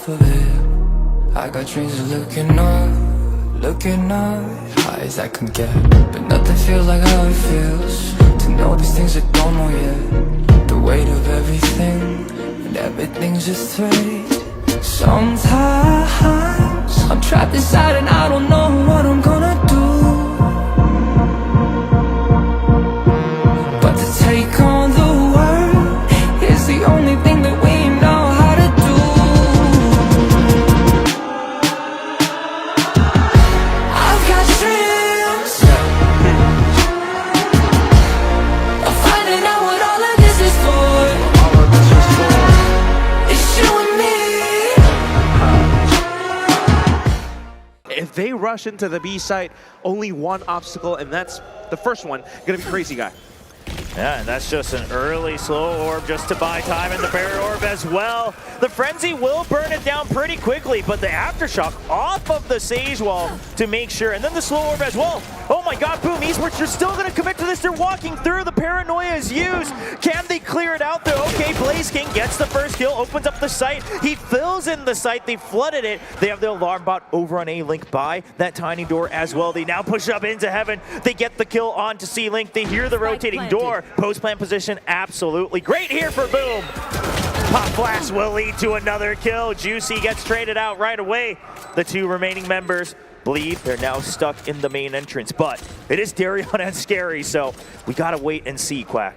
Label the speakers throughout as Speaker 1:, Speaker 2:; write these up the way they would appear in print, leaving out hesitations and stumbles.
Speaker 1: off of it. I got dreams of looking up, high as I can get. But nothing feels like how it feels to know these things that don't know yet. The weight of everything, and everything's just fate. Sometimes I'm trapped inside and I don't know what I'm gonna do. But to take on the world is the only thing that we know how to do. I've got dreams of finding out what all of this is for. It's you and me.
Speaker 2: If they rush into the B site, only one obstacle, and that's the first one, gonna be crazyguy.
Speaker 3: Yeah, and that's just an early slow orb just to buy time in the barrier orb as well. The frenzy will burn it down pretty quickly, but the aftershock off of the Sage Wall to make sure, and then the slow orb as well. Oh my god, Boom eSports, you're still gonna commit to this. They're walking through, the paranoia is used. Can they clear it out though? Okay, Blaze King gets the first kill, opens up the site. He fills in the site, they flooded it. They have the alarm bot over on A-Link by that tiny door as well. They now push up into heaven. They get the kill onto C-Link. They hear the rotating door. Post-plant position, absolutely great here for Boom. Pop Flash will lead to another kill. Juicy gets traded out right away. The two remaining members bleed. They're now stuck in the main entrance, but it is Deryeon and Scary, so we gotta wait and see, Quack.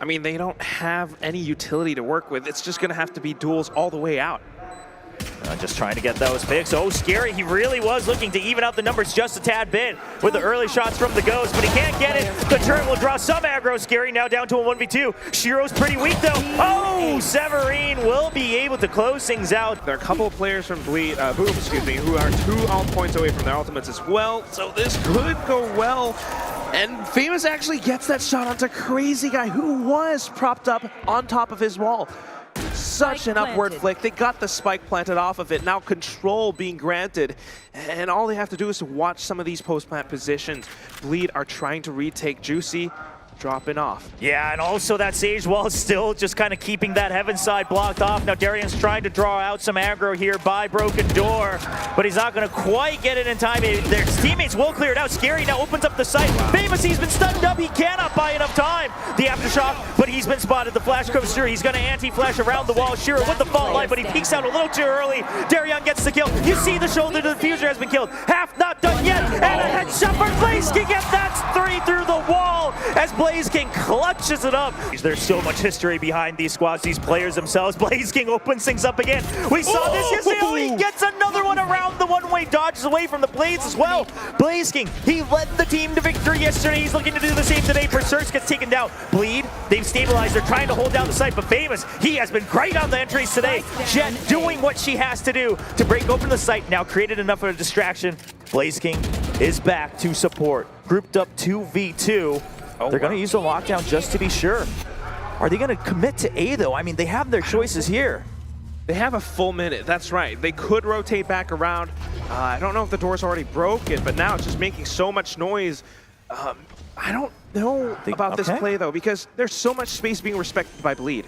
Speaker 2: I mean, they don't have any utility to work with. It's just gonna have to be duels all the way out.
Speaker 3: Just trying to get those picks. Oh, Scary, he really was looking to even out the numbers just a tad bit with the early shots from the Ghost, but he can't get it. The turret will draw some aggro. Scary now down to a 1v2. Shiro's pretty weak though. Oh, SEVERiNE will be able to close things out.
Speaker 2: There are a couple of players from Boom, who are 2 ult points away from their ultimates as well, so this could go well. And famouz actually gets that shot onto crazyguy, who was propped up on top of his wall. Such an upward flick. They got the spike planted off of it. Now control being granted. And all they have to do is to watch some of these post-plant positions. Bleed are trying to retake Juicy, dropping off.
Speaker 3: Yeah, and also that Sage Wall is still just kind of keeping that heaven side blocked off. Now Deryeon's trying to draw out some aggro here by Broken Door, but he's not going to quite get it in time. Their teammates will clear it out. Scary now opens up the site. famouz, he's been stunned up. He cannot buy enough time. The aftershock, but he's been spotted. The flash comes through. He's going to anti-flash around the wall. Shiro with the fault line, but he peeks out a little too early. Deryeon gets the kill. You see the shoulder to the diffuser has been killed. Half not done yet, and a headshot for Blaze King, and that's 3 through the wall as Blaze King clutches it up. There's so much history behind these squads, these players themselves. Blaze King opens things up again. We saw this yesterday. Oh, he gets another one around the one-way, dodges away from the Blades as well. Blaze King, he led the team to victory yesterday. He's looking to do the same today. BerserX gets taken down. Bleed, they've stabilized. They're trying to hold down the site, but famouz, he has been great on the entries today. Jet doing what she has to do to break open the site. Now created enough of a distraction. Blaze King is back to support. Grouped up 2v2. They're going to use the lockdown just to be sure. Are they going to commit to A, though? I mean, they have their choices here.
Speaker 2: They have a full minute, that's right. They could rotate back around. I don't know if the door's already broken, but now it's just making so much noise. I don't know about this play, though, because there's so much space being respected by Bleed.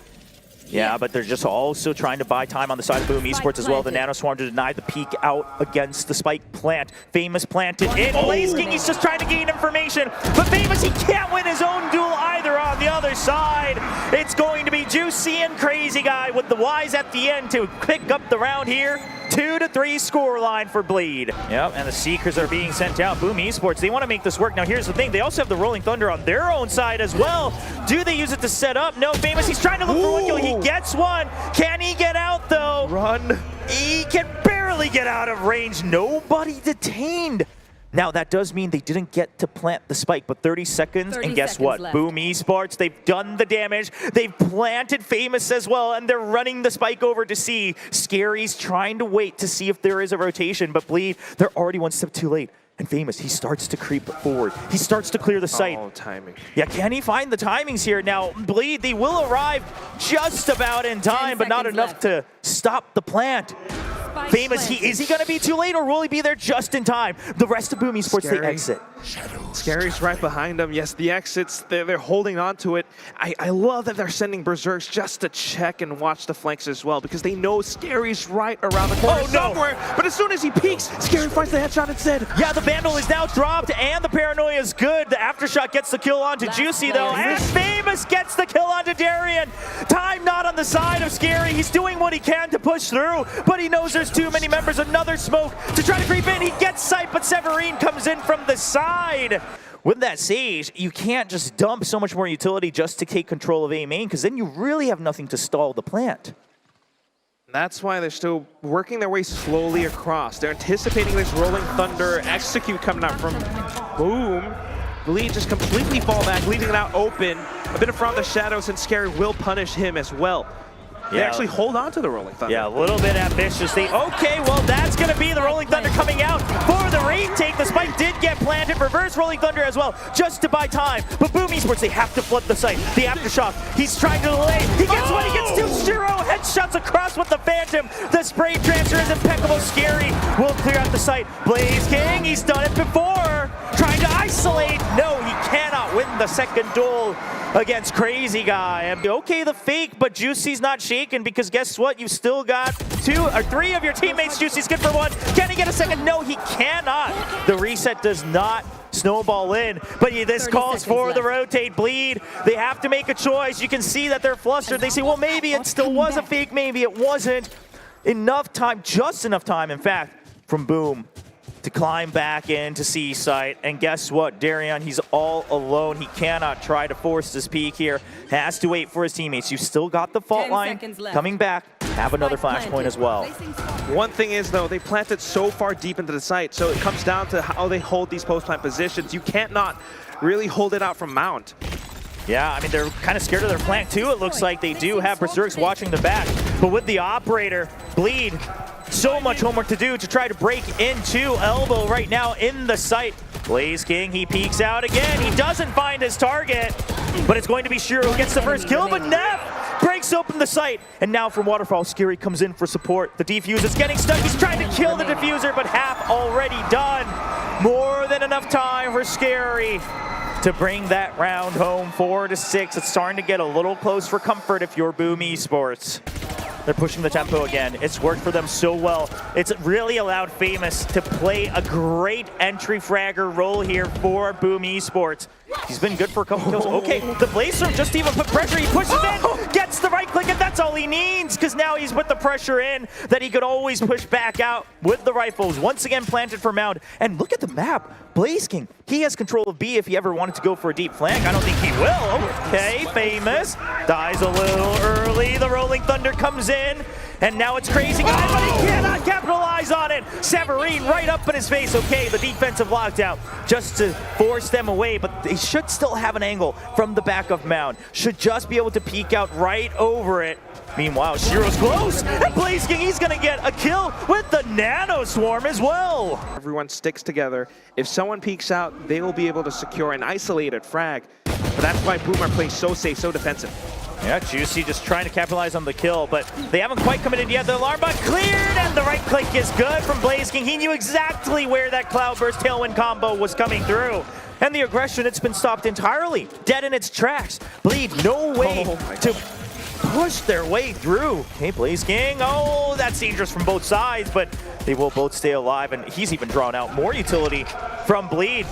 Speaker 3: Yeah, but they're just also trying to buy time on the side of Boom eSports as well. The Nano Swarm to deny the peek out against the spike plant. famouz planted in. Blaze King, he's just trying to gain information, but famouz, he can't win his own duel either on the other side. It's going to be Juicy and crazyguy with the Ys at the end to pick up the round here. 2-3 score line for Bleed. Yep, and the Seekers are being sent out. Boom eSports, they want to make this work. Now here's the thing, they also have the Rolling Thunder on their own side as well. Do they use it to set up? No, famouz, he's trying to look for one kill. He gets one. Can he get out though?
Speaker 2: Run.
Speaker 3: He can barely get out of range. Nobody detained. Now that does mean they didn't get to plant the spike, but 30 seconds, and guess what? Left. Boom eSports, they've done the damage. They've planted famouz as well, and they're running the spike over to C. Scary's trying to wait to see if there is a rotation, but Bleed, they're already one step too late. And famouz, he starts to creep forward. He starts to clear the site.
Speaker 2: Oh, timing.
Speaker 3: Yeah, can he find the timings here? Now, Bleed, they will arrive just about in time, but not enough to stop the plant. famouz, is he going to be too late, or will he be there just in time? The rest of Boom eSports, they exit.
Speaker 2: Scary's right behind him. Yes, the exits, they're holding on to it. I love that they're sending BerserX just to check and watch the flanks as well, because they know Scary's right around the corner somewhere. But as soon as he peeks, Scary finds the headshot instead.
Speaker 3: Yeah, the Vandal is now dropped, and the Paranoia is good. The Aftershock gets the kill onto Juicy, though, and Famouz gets the kill onto Deryeon. Time not on the side of Scary. He's doing what he can to push through, but he knows there's too many members. Another smoke to try to creep in. He gets sight, but SEVERiNE comes in from the side. With that Sage, you can't just dump so much more utility just to take control of A main, because then you really have nothing to stall the plant.
Speaker 2: That's why they're still working their way slowly across. They're anticipating this Rolling Thunder execute coming out from Boom. Bleed just completely fall back, leaving it out open. A bit from the shadows, and Scary will punish him as well. They actually hold on to the Rolling Thunder.
Speaker 3: Yeah, a little bit ambitious. Okay, well, that's going to be the Rolling Thunder coming out for the retake. The spike did get planted. Reverse Rolling Thunder as well, just to buy time. But Boom eSports, they have to flood the site. The Aftershock, he's trying to delay. He gets what he gets to. Shiro headshots across with the Phantom. The spray transfer is impeccable. Scary will clear out the site. Blaze King, he's done it before. Trying to isolate. No, he cannot win the second duel against crazyguy. Okay, the fake, but Juicy's not shaken, because guess what? You've still got 2 or 3 of your teammates. Juicy's good for 1. Can he get a second? No, he cannot. The reset does not snowball in, but this calls for the rotate bleed. They have to make a choice. You can see that they're flustered. They say, well, maybe it still was a fake, maybe it wasn't. Enough time, just enough time, in fact, from Boom to climb back into C site. And guess what? Deryeon, he's all alone. He cannot try to force this peak here. Has to wait for his teammates. You still got the fault line coming back. Have another flashpoint as well.
Speaker 2: One thing is, though, they planted so far deep into the site, so it comes down to how they hold these post-plant positions. You can't not really hold it out from Mount.
Speaker 3: Yeah, I mean, they're kind of scared of their flank, too. It looks like they do have BerserX watching the back. But with the Operator, Bleed, so much homework to do to try to break into Elbow right now in the site. Blaze King, he peeks out again. He doesn't find his target, but it's going to be Shiro who gets the first kill, but Neff breaks open the site. And now from Waterfall, Scary comes in for support. The defuse is getting stuck. He's trying to kill the diffuser, but half already done. More than enough time for Scary to bring that round home. 4-6. It's starting to get a little close for comfort if you're Boom eSports. They're pushing the tempo again. It's worked for them so well. It's really allowed Famouz to play a great entry fragger role here for Boom eSports. He's been good for a couple kills. Okay, the Blazer just even put pressure. He pushes in, gets the right click, and that's all he needs, because now he's with the pressure in that he could always push back out with the rifles. Once again planted for Mound. And look at the map. Blaze King, he has control of B if he ever wanted to go for a deep flank. I don't think he will. Okay, Famouz dies a little early. The Rolling Thunder comes in, and now it's crazyguy, but he cannot capitalize on it. SEVERiNE right up in his face. Okay, the defensive lockdown just to force them away, but they should still have an angle from the back of Mound. Should just be able to peek out right over it. Meanwhile, Shiro's close, and Blaze King, he's gonna get a kill with the Nano Swarm as well.
Speaker 2: Everyone sticks together. If someone peeks out, they will be able to secure an isolated frag. But that's why Boomer plays so safe, so defensive.
Speaker 3: Yeah, Juicy just trying to capitalize on the kill, but they haven't quite committed yet. The alarm bot cleared, and the right click is good from Blaze King. He knew exactly where that Cloudburst Tailwind combo was coming through. And the aggression, it's been stopped entirely. Dead in its tracks. Bleed, no way to push their way through. Okay, Blaze King, oh, that's dangerous from both sides, but they will both stay alive, and he's even drawn out more utility from Bleed.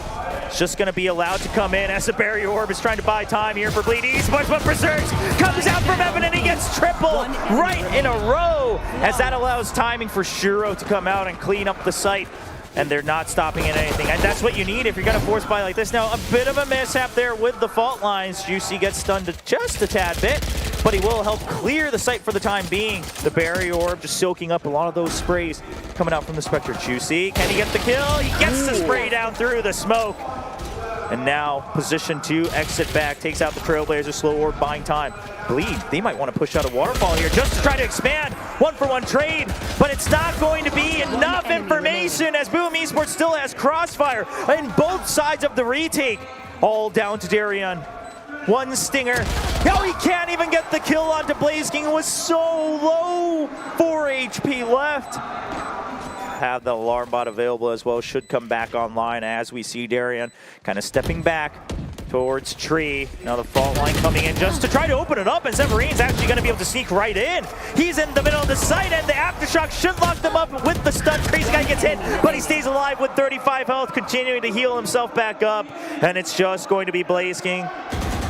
Speaker 3: It's just going to be allowed to come in as the barrier orb is trying to buy time here for Bleed eSports, but BerserX comes out from Evan, and he gets triple right in a row, as that allows timing for Shiro to come out and clean up the site. And they're not stopping at anything. And that's what you need if you're going to force buy like this. Now, a bit of a mishap there with the fault lines. Juicy gets stunned just a tad bit, but he will help clear the site for the time being. The barrier orb just soaking up a lot of those sprays coming out from the Spectre. Juicy, can he get the kill? He gets the spray down through the smoke. And now, position to exit back, takes out the Trailblazer, slow orb buying time. Bleed, they might want to push out a waterfall here just to try to expand. 1-for-1 trade, but it's not going to be enough information as Boom eSports still has crossfire in both sides of the retake. All down to Deryeon. One stinger. Now he can't even get the kill onto Blaze King. It was so low. 4 HP left. have the alarm bot available as well. Should come back online as we see Deryeon kind of stepping back towards tree. Now the fault line coming in just to try to open it up, and SEVERiNE's actually going to be able to sneak right in. He's in the middle of the site, and the aftershock should lock them up with the stun. crazyguy gets hit, but he stays alive with 35 health, continuing to heal himself back up, and it's just going to be BlazKing.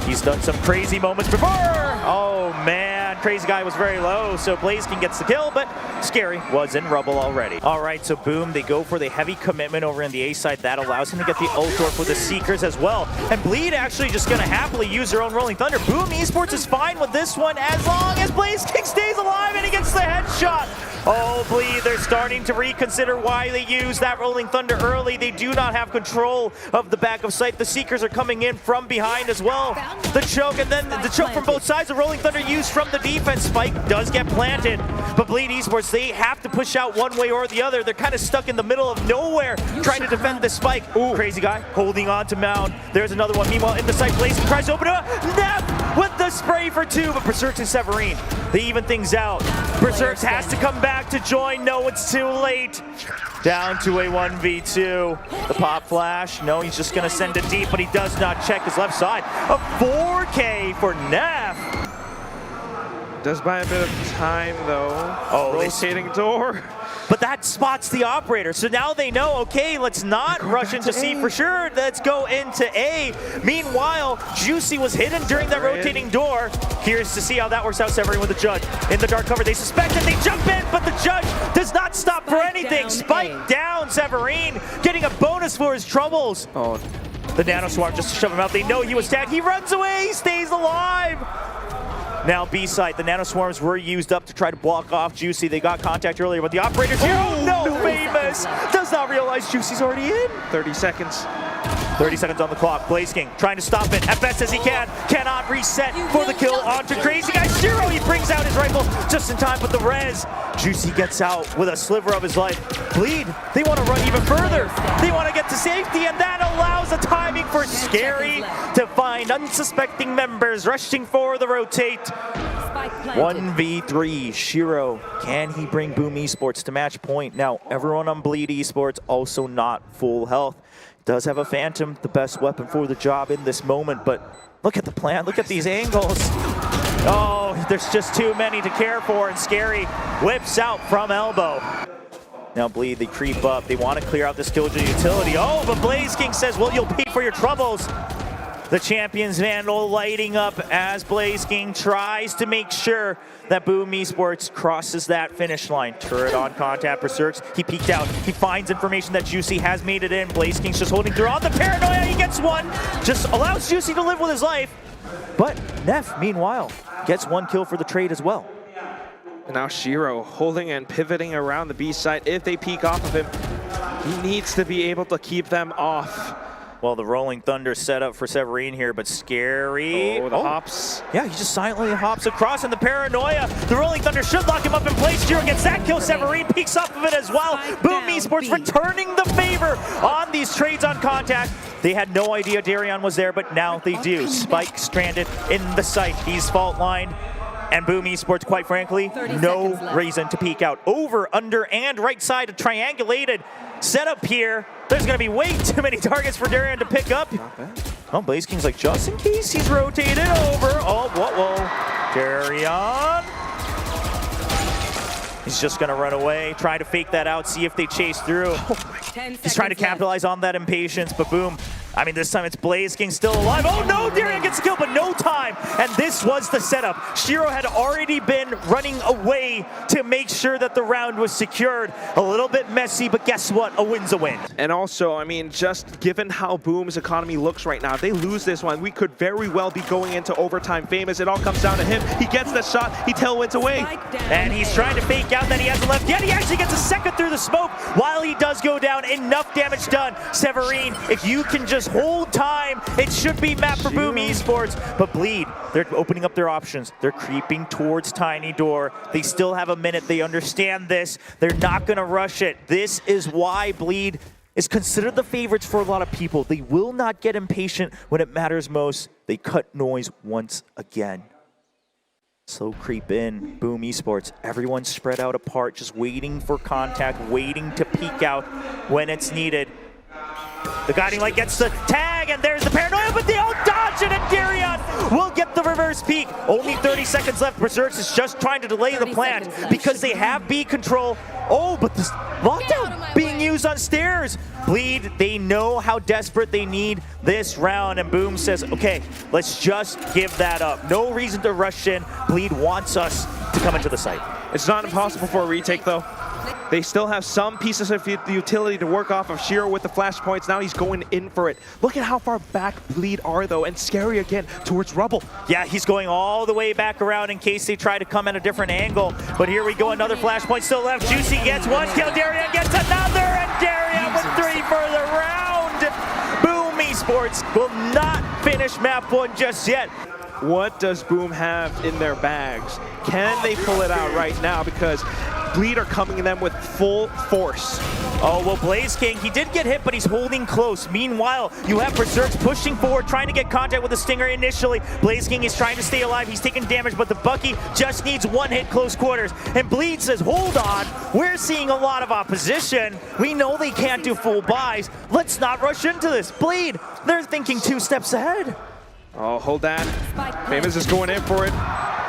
Speaker 3: He's done some crazy moments before. Oh man, crazyguy was very low, so BlazKing gets the kill, but sScary was in rubble already. All right, so boom, they go for the heavy commitment over in the A side. That allows him to get the ult for the Seekers as well. And Bleed actually just gonna happily use their own Rolling Thunder. Boom eSports is fine with this one as long as BlazKing stays alive and he gets the headshot. Oh, Bleed, they're starting to reconsider why they use that Rolling Thunder early. They do not have control of the back of sight. The Seekers are coming in from behind as well. The choke, and then the choke from both sides. The Rolling Thunder used from the defense. Spike does get planted, but Bleed eSports, they have to push out one way or the other. They're kind of stuck in the middle of nowhere trying to defend this Spike. Ooh, crazyguy holding on to Meow. There's another one. Meanwhile, in the site, BlazKing tries to open it up. Nep with the spray for two, but BerserX and SEVERiNE, they even things out. BerserX has to come back to join. No, it's too late. Down to a 1v2. The pop flash. No, he's just going to send it deep, but he does not check his left side. A 4K for Nef.
Speaker 2: Does buy a bit of time though.
Speaker 3: Oh,
Speaker 2: rotating door.
Speaker 3: But that spots the operator. So now they know, okay, let's not rush into C for sure. Let's go into A. Meanwhile, Juicy was hidden during that rotating door. Here's to see how that works out. SEVERiNE with the Judge. In the dark cover, they suspect it. They jump in, but the Judge does not stop for anything. Spike down, SEVERiNE getting a bonus for his troubles.
Speaker 2: Oh,
Speaker 3: the Nano Swarm just to shove him out. They know he was tagged. He runs away. He stays alive. Now B site, the Nano Swarms were used up to try to block off Juicy. They got contact earlier, but the operator's here. Oh no, Famous does not realize Juicy's already in.
Speaker 2: 30 seconds.
Speaker 3: 30 seconds on the clock. BlazKing trying to stop it as best as he can. Cannot reset for the kill onto crazyguy. Shiro, he brings out his rifle just in time, but the res. Juicy gets out with a sliver of his life. Bleed, they want to run even further. They want to get to safety, and that allows the timing for sScary to find unsuspecting members rushing for the rotate. 1v3, Shiro, can he bring Boom eSports to match point? Now, everyone on Bleed eSports also not full health. Does have a Phantom, the best weapon for the job in this moment, but look at the plan, look at these angles. Oh, there's just too many to care for, and sScary whips out from elbow. Now Bleed, they creep up, they want to clear out this Killjoy utility. Oh, but BlazKing says, well, you'll pay for your troubles. The Champions Vandal lighting up as BlazKing tries to make sure that Boom eSports crosses that finish line. Turret on contact, BerserX, he peeked out. He finds information that Juicy has made it in. BlazKing's just holding through on the paranoia, he gets one. Just allows Juicy to live with his life. But Nef, meanwhile, gets one kill for the trade as well.
Speaker 2: And now Shiro holding and pivoting around the B side. If they peek off of him, he needs to be able to keep them off.
Speaker 3: Well, the Rolling Thunder set up for SEVERiNE here, but sScary.
Speaker 2: Oh, the hops.
Speaker 3: Yeah, he just silently hops across, and the paranoia. The Rolling Thunder should lock him up in place. Shiro gets that kill. SEVERiNE peeks off of it as well. Boom eSports returning the favor on these trades on contact. They had no idea Deryeon was there, but now they do. Spike stranded in the site. He's fault lined. And Boom eSports, quite frankly, no reason to peek out. Over, under, and right side, a triangulated setup here. There's going to be way too many targets for Deryeon to pick up. Oh, BlazKing's like, just in case he's rotated over. Oh, whoa. Deryeon. He's just going to run away, try to fake that out, see if they chase through. He's trying to capitalize on that impatience, but Boom. I mean, this time it's BlazKing still alive. Oh no, Deryeon gets a kill, but no time. And this was the setup. Shiro had already been running away to make sure that the round was secured. A little bit messy, but guess what? A win's a win.
Speaker 2: And also, I mean, just given how Boom's economy looks right now, if they lose this one, we could very well be going into overtime. Famous, it all comes down to him. He gets the shot, he tailwinds away.
Speaker 3: And he's trying to fake out that he hasn't left yet. He actually gets a second through the smoke while he does go down. Enough damage done. SEVERiNE, if you can just hold time, it should be mapped for Boom eSports. But Bleed, they're opening up their options. They're creeping towards Tiny Door. They still have a minute. They understand this. They're not going to rush it. This is why Bleed is considered the favorites for a lot of people. They will not get impatient when it matters most. They cut noise once again. Slow creep in, Boom eSports. Everyone's spread out apart, just waiting for contact, waiting to peek out when it's needed. The guiding light gets the tag, and there's the paranoia, but they'll dodge it, and Deryeon will get the reverse peek. Only 30 seconds left. BerserX is just trying to delay the plant because they have B control. Oh, but this lockdown being used on stairs. Bleed, they know how desperate they need this round, and Boom says, okay, let's just give that up. No reason to rush in. Bleed wants us to come into the site.
Speaker 2: It's not impossible for a retake, though. They still have some pieces of utility to work off of. Shiro with the flashpoints. Now he's going in for it. Look at how far back Bleed are, though, and Scary again towards Rubble.
Speaker 3: Yeah, he's going all the way back around in case they try to come at a different angle. But here we go, another flashpoint still left. Juicy gets one kill, Deryeon gets another, and Deryeon with 3 for the round. Boom eSports will not finish map 1 just yet.
Speaker 2: What does Boom have in their bags? Can they pull it out right now? Because Bleed are coming at them with full force.
Speaker 3: Oh, well, BlazKing, he did get hit, but he's holding close. Meanwhile, you have BerserX pushing forward, trying to get contact with the Stinger initially. BlazKing is trying to stay alive. He's taking damage, but the Bucky just needs 1 hit close quarters. And Bleed says, hold on, we're seeing a lot of opposition. We know they can't do full buys. Let's not rush into this. Bleed, they're thinking 2 steps ahead.
Speaker 2: Oh, hold that. famouz is going in for it.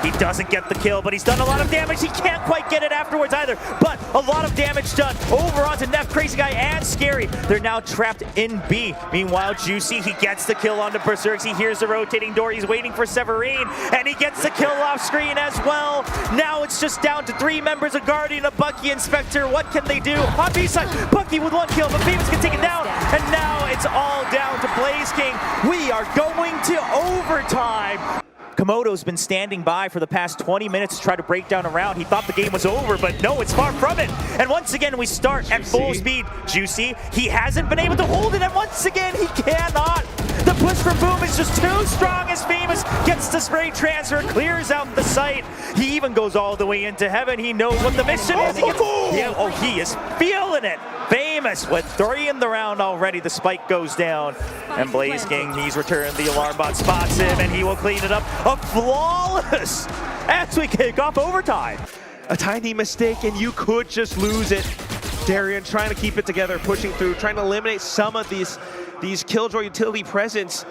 Speaker 3: He doesn't get the kill, but he's done a lot of damage. He can't quite get it afterwards either, but a lot of damage done. Over onto Neff, Crazyguy, and Scary. They're now trapped in B. Meanwhile, Juicy, he gets the kill onto BerserX. He hears the rotating door. He's waiting for SEVERiNE, and he gets the kill off screen as well. Now it's just down to 3 members, a Guardian, a Bucky, and Spectre. What can they do? On B side, Bucky with 1 kill, but famouz can take it down, and now it's all down to BlazKing. We are going to overtime. Komodo's been standing by for the past 20 minutes to try to break down a round. He thought the game was over, but no, it's far from it. And once again, we start at full speed. Juicy, he hasn't been able to hold it, and once again, he cannot. The push from Boom is just too strong as famouz gets the spray transfer, clears out the site. He even goes all the way into heaven. He knows what the mission is. He is feeling it. famouz with 3 in the round already. The spike goes down, and BlazKing, he's returned. The alarm bot spots him, and he will clean it up. A flawless as we kick off overtime.
Speaker 2: A tiny mistake, and you could just lose it. Deryeon trying to keep it together, pushing through, trying to eliminate some of these Killjoy utility presence.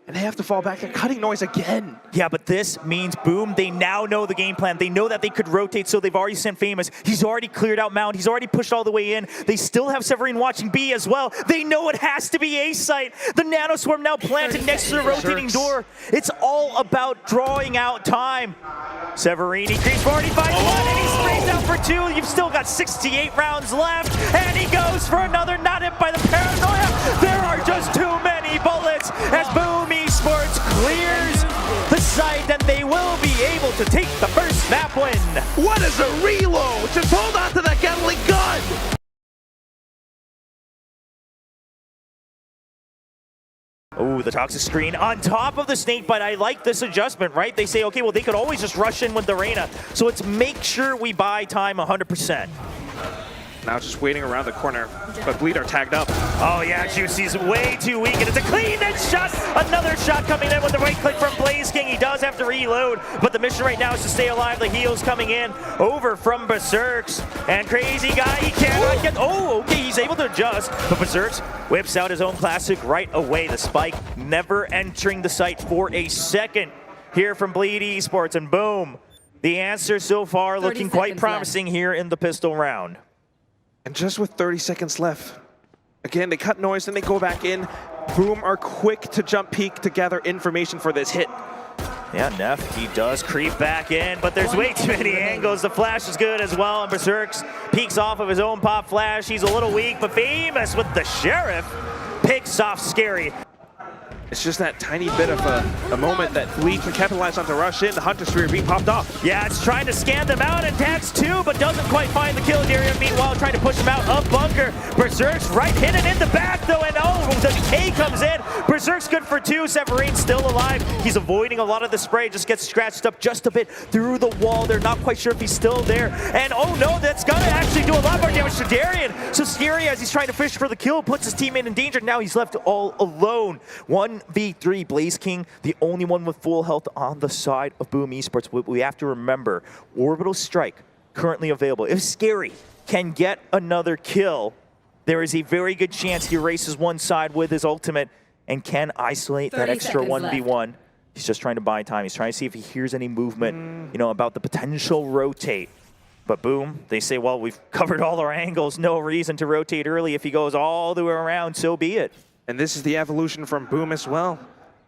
Speaker 2: And they have to fall back. They're cutting noise again.
Speaker 3: Yeah, but this means Boom, they now know the game plan. They know that they could rotate, so they've already sent famouz. He's already cleared out Mount. He's already pushed all the way in. They still have SEVERiNE watching B as well. They know it has to be A site. The Nano Swarm now planted next to the rotating door. It's all about drawing out time. SEVERiNE, he creeps 45 and he sprays out for 2. You've still got 68 rounds left, and he goes for another, not hit by the paranoia. There are just too many bullets as Boom eSports clears the site, and they will be able to take the first map win.
Speaker 2: What is a reload? Just hold on to that Gatling gun.
Speaker 3: Oh, the toxic screen on top of the snake bite. I like this adjustment, right? They say, okay, well, they could always just rush in with the Reyna. So let's make sure we buy time 100%.
Speaker 2: Now just waiting around the corner, but Bleed are tagged up.
Speaker 3: Oh yeah, Juicy's way too weak, and it's a clean and shot. Another shot coming in with the right click from BlazKing. He does have to reload, but the mission right now is to stay alive. The heals coming in over from BerserX, and Crazyguy, he cannot get, oh, okay, he's able to adjust, but BerserX whips out his own classic right away. The spike never entering the site for a second here from Bleed eSports, and Boom. The answer so far looking quite promising here in the pistol round.
Speaker 2: And just with 30 seconds left, again, they cut noise, then they go back in. Boom are quick to jump peek to gather information for this hit.
Speaker 3: Yeah, Neff, he does creep back in, but there's way too many angles. The flash is good as well, and BerserX peeks off of his own pop flash. He's a little weak, but famouz with the Sheriff picks off Scary.
Speaker 2: It's just that tiny bit of a moment that Bleed can capitalize on to rush in. The Hunter Sphere being popped off.
Speaker 3: Yeah, it's trying to scan them out and tags 2, but doesn't quite find the kill. Deryeon, meanwhile, trying to push him out of bunker. BerserX right hidden in the back, though, and oh, the K comes in. BerserX good for 2. SEVERiNE still alive. He's avoiding a lot of the spray, just gets scratched up just a bit through the wall. They're not quite sure if he's still there. And oh no, that's gonna actually do a lot more damage to Deryeon. So Scary, as he's trying to fish for the kill, puts his teammate in danger. Now he's left all alone. 1v3, BlazKing, the only one with full health on the side of Boom eSports. We have to remember, Orbital Strike currently available. If Scary can get another kill, there is a very good chance he races one side with his ultimate and can isolate that extra 1v1. He's just trying to buy time. He's trying to see if he hears any movement, you know, about the potential rotate. But boom, they say, well, we've covered all our angles. No reason to rotate early. If he goes all the way around, so be it.
Speaker 2: And this is the evolution from Boom as well.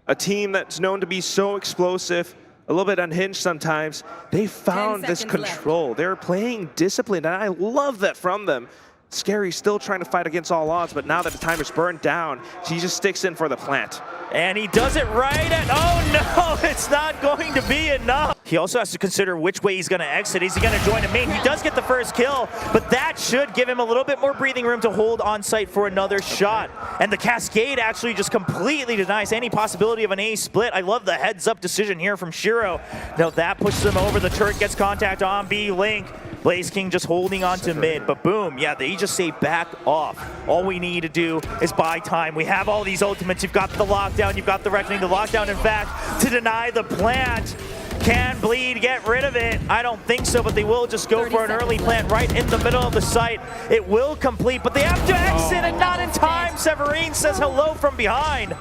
Speaker 2: A team that's known to be so explosive, a little bit unhinged sometimes. They found this control. Left. They're playing disciplined, and I love that from them. Scary's still trying to fight against all odds, but now that the timer's burned down, he just sticks in for the plant.
Speaker 3: And he does it right at, oh no, it's not going to be enough. He also has to consider which way he's going to exit. Is he going to join a main? He does get the first kill, but that should give him a little bit more breathing room to hold on site for another shot. And the Cascade actually just completely denies any possibility of an A split. I love the heads up decision here from Shiro. Now that pushes him over. The turret gets contact on B Link. Blaze King just holding on to mid, but boom, yeah, they just say back off. All we need to do is buy time. We have all these ultimates. You've got the lockdown, you've got the reckoning. The lockdown, in fact, to deny the plant. Can Bleed get rid of it? I don't think so, but they will just go for an early plant right in the middle of the site. It will complete, but they have to exit and not in time. SEVERiNE says hello from behind.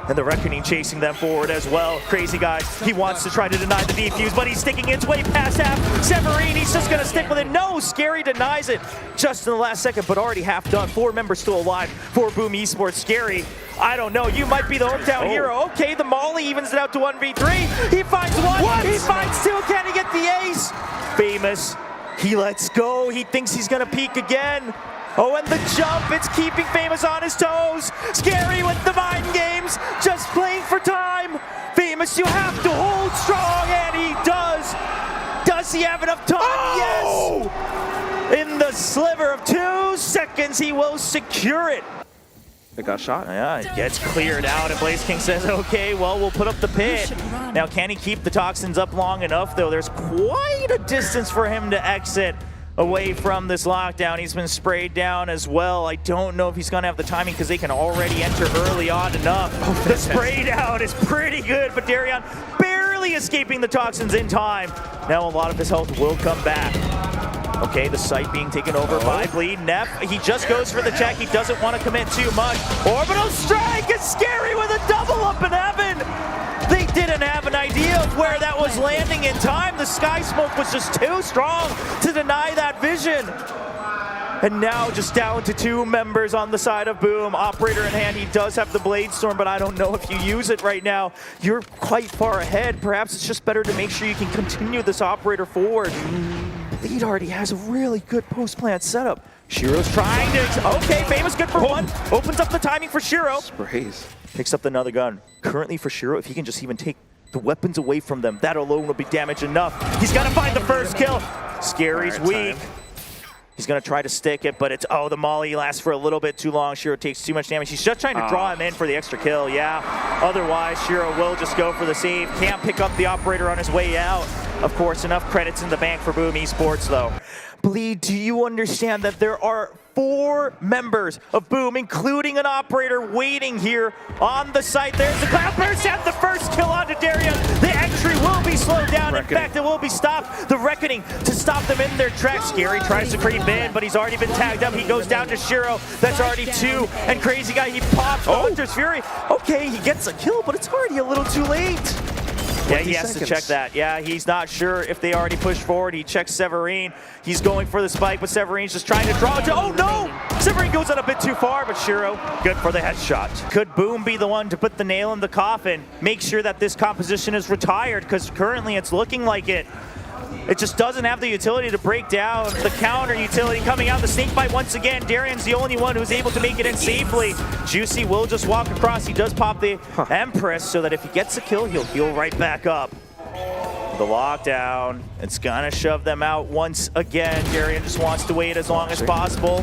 Speaker 3: And the Reckoning chasing them forward as well. Crazy Guy, he wants to try to deny the defuse, but he's sticking it's way past half. SEVERiNE, he's just gonna stick with it. No, Scary denies it just in the last second, but already half done. 4 members still alive for Boom eSports. Scary, I don't know, you might be the hometown hero. Okay, the Molly evens it out to 1v3. He finds one, he finds two, can he get the ace? Famous, he lets go, he thinks he's gonna peek again. Oh, and the jump, it's keeping Famous on his toes. Scary with the mind games, just playing for time. Famous, you have to hold strong, and he does. Does he have enough time? Yes! In the sliver of 2 seconds, he will secure it.
Speaker 2: It got shot.
Speaker 3: Yeah, it gets cleared out, and Blaze King says, okay, well, we'll put up the pit. Now, can he keep the toxins up long enough, though? There's quite a distance for him to exit away from this lockdown. He's been sprayed down as well. I don't know if he's going to have the timing because they can already enter early on enough. The spray down is pretty good, but Deryeon barely escaping the toxins in time. Now a lot of his health will come back. Okay, the site being taken over by Bleed. Neff, he just goes for the check. He doesn't want to commit too much. Orbital strike is Scary with a double up in heaven. They didn't have an idea of where that was landing in time. The sky smoke was just too strong to deny that vision. And now just down to 2 members on the side of Boom. Operator in hand, he does have the Blade Storm, but I don't know if you use it right now. You're quite far ahead. Perhaps it's just better to make sure you can continue this Operator forward. Lead already has a really good post-plant setup. Shiro's trying to, okay, Famous good for 1. Opens up the timing for Shiro.
Speaker 2: Sprays.
Speaker 3: Picks up another gun. Currently for Shiro, if he can just even take the weapons away from them, that alone will be damage enough. He's got to find the first kill. Scary's weak. He's going to try to stick it, but it's, the Molly lasts for a little bit too long. Shiro takes too much damage. He's just trying to draw him in for the extra kill, yeah. Otherwise, Shiro will just go for the save. Can't pick up the Operator on his way out. Of course, enough credits in the bank for Boom eSports, though. Bleed, do you understand that there are 4 members of Boom, including an Operator, waiting here on the site? There's the Cloud Burst and the first kill onto Deryeon. The entry will be slowed down. In fact, it will be stopped. The Reckoning to stop them in their tracks. Scary tries to creep in, but he's already been tagged up. He goes down to Shiro. That's already 2. And Crazy Guy, he pops Hunter's Fury. Okay, he gets a kill, but it's already a little too late. Yeah, he has to check that. Yeah, he's not sure if they already pushed forward. He checks SEVERiNE. He's going for the spike, but SEVERiNE's just trying to draw it to, oh no! SEVERiNE goes out a bit too far, but Shiro, good for the headshot. Could Boom be the one to put the nail in the coffin? Make sure that this composition is retired, because currently it's looking like it. It just doesn't have the utility to break down. The counter utility coming out. The snake bite once again. Deryeon's the only one who's able to make it in safely. Juicy will just walk across. He does pop the Empress so that if he gets a kill, he'll heal right back up. The lockdown. It's gonna shove them out once again. Deryeon just wants to wait as long as possible.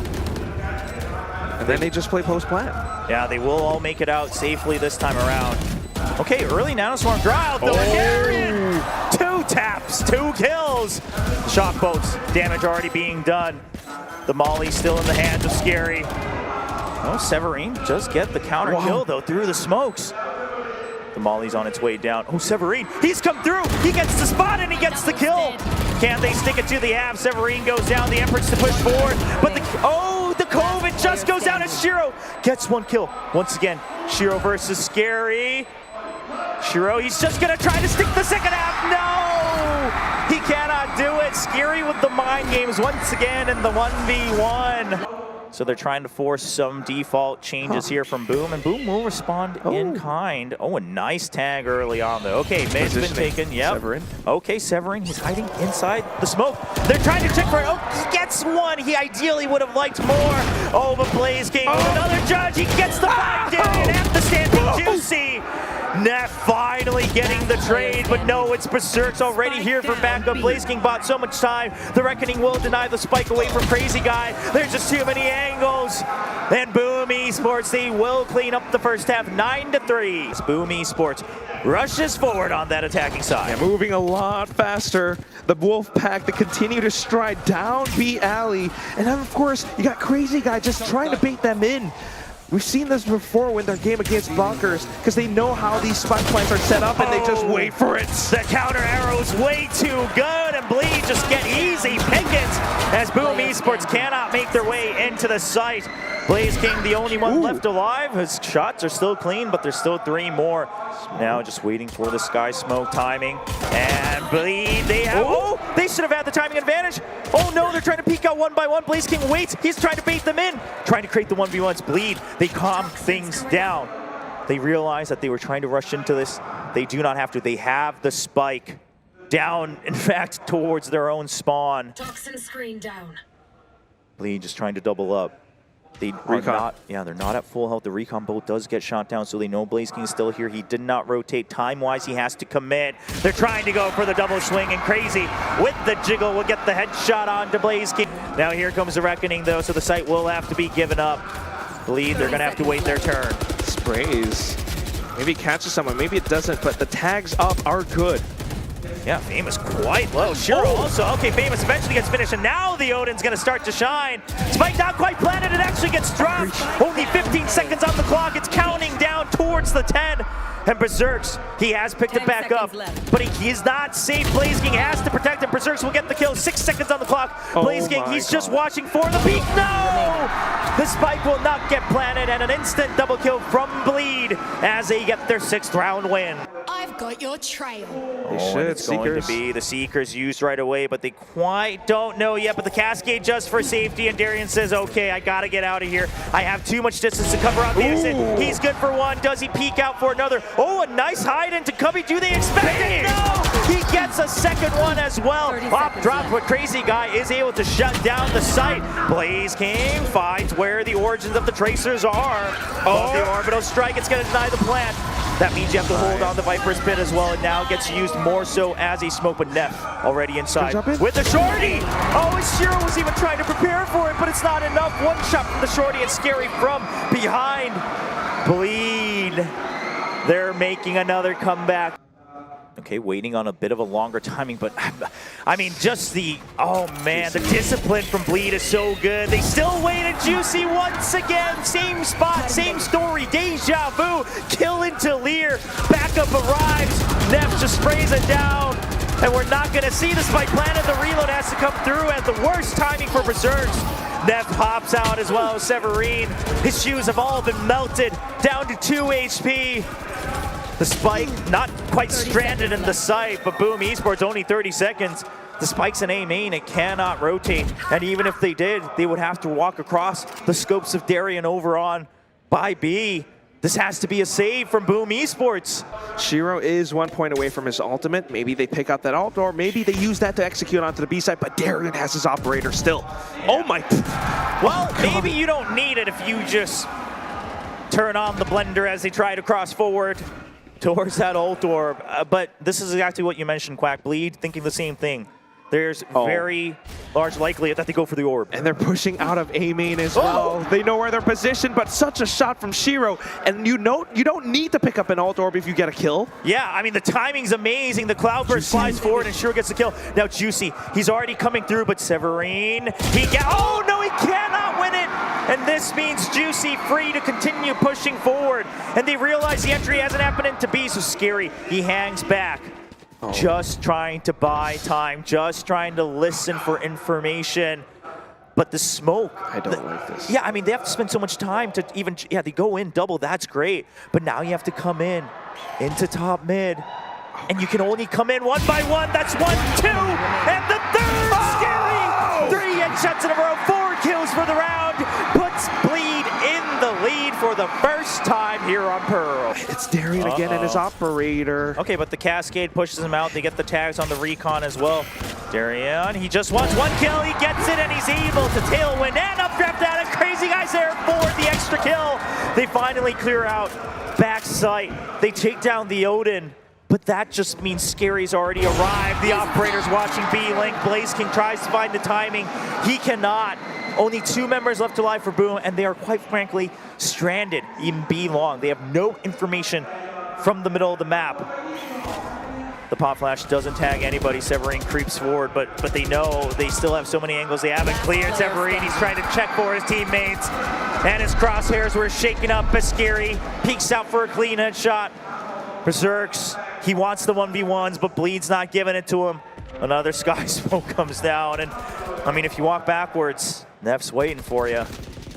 Speaker 2: And then they just play post-plant.
Speaker 3: Yeah, they will all make it out safely this time around. Okay, early Nanoswarm draw out though. Deryeon! 2 taps, 2 kills. Shock boats, damage already being done. The Molly still in the hands of Scary. Oh, SEVERiNE does get the counter kill though through the smokes. The Molly's on its way down. Oh, SEVERiNE, he's come through. He gets the spot and he gets the kill. Can they stick it to the half? SEVERiNE goes down, the Emperor's to push forward, but the COVID just goes down as Shiro gets one kill. Once again, Shiro versus sScary. Shiro, he's just gonna try to stick the second half. No! He cannot do it. sScary with the mind games once again in the 1v1. So they're trying to force some default changes here from Boom, and Boom will respond in kind. Oh, a nice tag early on though. Okay, mid's been taken. Yep. SEVERiNE. Okay, SEVERiNE, he's hiding inside the smoke. They're trying to check for it. Oh, he gets one. He ideally would have liked more. Oh, but Blaze King with another judge. He gets the fight. Deryeon at the standing Juicy. Nef finally getting the trade, but no, it's BerserX already here for backup. Blaze King bought so much time. The Reckoning will deny the spike away from crazyguy. There's just too many angles. And Boom eSports, they will clean up the first half 9-3. Boom eSports rushes forward on that attacking side.
Speaker 2: Yeah, moving a lot faster. The Wolf Pack, they continue to stride down B alley. And then of course, you got crazyguy just trying to bait them in. We've seen this before when their game against Bunkers, because they know how these spike plants are set up and they just wait for it.
Speaker 3: The counter arrow is way too good, and Bleed just get easy pickings as Boom eSports cannot make their way into the site. Blaze King, the only one left alive. His shots are still clean, but there's still 3 more. Now just waiting for the sky smoke timing. And Bleed, they have, they should have had the timing advantage. Oh no, they're trying to peek out one by one. Blaze King waits, he's trying to bait them in. Trying to create the 1v1s. Bleed, they calm things down. They realize that they were trying to rush into this. They do not have to, they have the spike down, in fact, towards their own spawn.
Speaker 4: Toxin screen down.
Speaker 3: Bleed just trying to double up. They are not, they're not at full health. The recon bolt does get shot down, so they know Blaze King is still here. He did not rotate. Time-wise, he has to commit. They're trying to go for the double swing, and Crazy with the jiggle will get the headshot onto Blaze King. Now here comes the Reckoning, though, so the site will have to be given up. Bleed, they're going to have to wait their turn.
Speaker 2: Sprays. Maybe it catches someone, maybe it doesn't, but the tags up are good.
Speaker 3: Yeah, Famous quite low. Shiro also. Okay, Famous eventually gets finished, and now the Odin's going to start to shine. Spike not quite planted, it actually gets dropped. Only 15 seconds on the clock. It's counting down towards the 10. And BerserX, he has picked it back up, but he is not safe. Blaze King has to protect him. BerserX will get the kill. 6 seconds on the clock. Blaze King, he's just watching for the peak. No! The spike will not get planted, and an instant double kill from Bleed as they get their 6th round win.
Speaker 4: I've got your trail.
Speaker 3: It's going to be the Seekers used right away, but they quite don't know yet. But the Cascade just for safety, and Deryeon says, okay, I got to get out of here. I have too much distance to cover on the exit. He's good for one. Does he peek out for another? Oh, a nice hide into Cubby. Do they expect it? No! He gets a second one as well. Op drop, but crazyguy is able to shut down the site. Blaze King finds where the origins of the Tracers are. Oh, the orbital strike, it's going to deny the plant. That means you have to hold on the Viper's Pit as well, and now gets used more so as a smoke, but Nef already inside with the shorty. Oh, and Shiro was even trying to prepare for it, but it's not enough. One shot from the shorty, and sScary from behind. Bleed. They're making another comeback. Okay, waiting on a bit of a longer timing, but I mean, just the, oh man, the discipline from Bleed is so good. They still waited. Juicy once again, same spot, same story, deja vu, kill into Lear, backup arrives, Nef just sprays it down, and we're not gonna see the spike planted. The reload has to come through at the worst timing for BerserX. Nef pops out as well as SEVERiNE. His shoes have all been melted, down to 2 HP. The spike not quite stranded in the site, but Boom eSports only 30 seconds. The spike's in A main, it cannot rotate. And even if they did, they would have to walk across the scopes of Deryeon over on by B. This has to be a save from Boom eSports.
Speaker 2: Shiro is 1 point away from his ultimate. Maybe they pick out that ult, or maybe they use that to execute onto the B side, but Deryeon has his operator still. Yeah. Oh my.
Speaker 3: Well, maybe you don't need it if you just turn on the blender as they try to cross forward towards that ult orb, but this is exactly what you mentioned, Quack. Bleed thinking the same thing. There's very large likelihood that they go for the orb.
Speaker 2: And they're pushing out of A main as well. They know where they're positioned, but such a shot from Shiro. And you don't need to pick up an ult orb if you get a kill.
Speaker 3: Yeah, I mean, the timing's amazing. The Cloudburst flies forward and Shiro gets the kill. Now Juicy, he's already coming through, but SEVERiNE, oh no, he cannot win it! And this means Juicy free to continue pushing forward. And they realize the entry hasn't happened into B, so sScary, he hangs back. just trying to buy time, just trying to listen for information. But the smoke.
Speaker 2: I don't like this.
Speaker 3: Yeah, I mean, they have to spend so much time to even, yeah, they go in double, that's great. But now you have to come in into top mid. And you can only come in one by one. That's 1, 2, and the third. Scary! 3 headshots in a row, 4 kills for the round. Puts Bleed in the lead for the first time here on Pearl.
Speaker 2: It's Deryeon again and his operator.
Speaker 3: Okay, but the Cascade pushes him out. They get the tags on the recon as well. Deryeon, he just wants 1 kill. He gets it, and he's able to tailwind and updraft out. And crazyguys there for the extra kill. They finally clear out backside. They take down the Odin. But that just means Scary's already arrived. The operator's watching B-Link. BlazeKing tries to find the timing. He cannot. Only 2 members left alive for Boom, and they are quite frankly stranded in B-Long. They have no information from the middle of the map. The pop flash doesn't tag anybody. SEVERiNE creeps forward, but they know they still have so many angles they haven't cleared. SEVERiNE, he's trying to check for his teammates. And his crosshairs were shaken up as Scary peeks out for a clean headshot. BerserX, he wants the 1v1s, but Bleed's not giving it to him. Another sky smoke comes down, and I mean, if you walk backwards, Neff's waiting for you.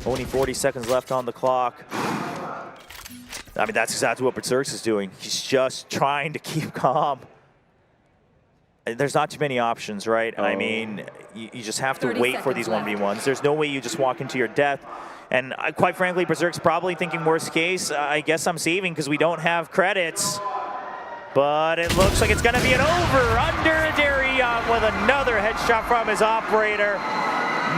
Speaker 3: Only 40 seconds left on the clock. I mean, that's exactly what BerserX is doing. He's just trying to keep calm. There's not too many options, right? I mean, you just have to wait for these 1v1s. There's no way you just walk into your death. And quite frankly, BerserX's probably thinking worst case, I guess I'm saving because we don't have credits. But it looks like it's going to be an over-under. Deryeon with another headshot from his operator.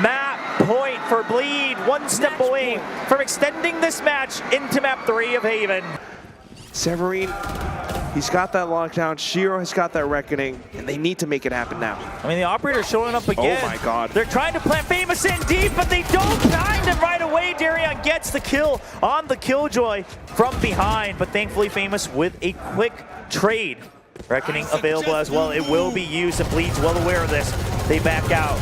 Speaker 3: Map point for Bleed, 1 step away from extending this match into map 3 of Haven.
Speaker 2: SEVERiNE, he's got that lockdown. Shiro has got that reckoning, and they need to make it happen now.
Speaker 3: I mean, the operator's showing up again.
Speaker 2: Oh my god.
Speaker 3: They're trying to plant famouz in deep, but they don't find him right away. Deryeon gets the kill on the Killjoy from behind, but thankfully famouz with a quick trade. Reckoning available as well. It will be used, and Bleed's well aware of this. They back out.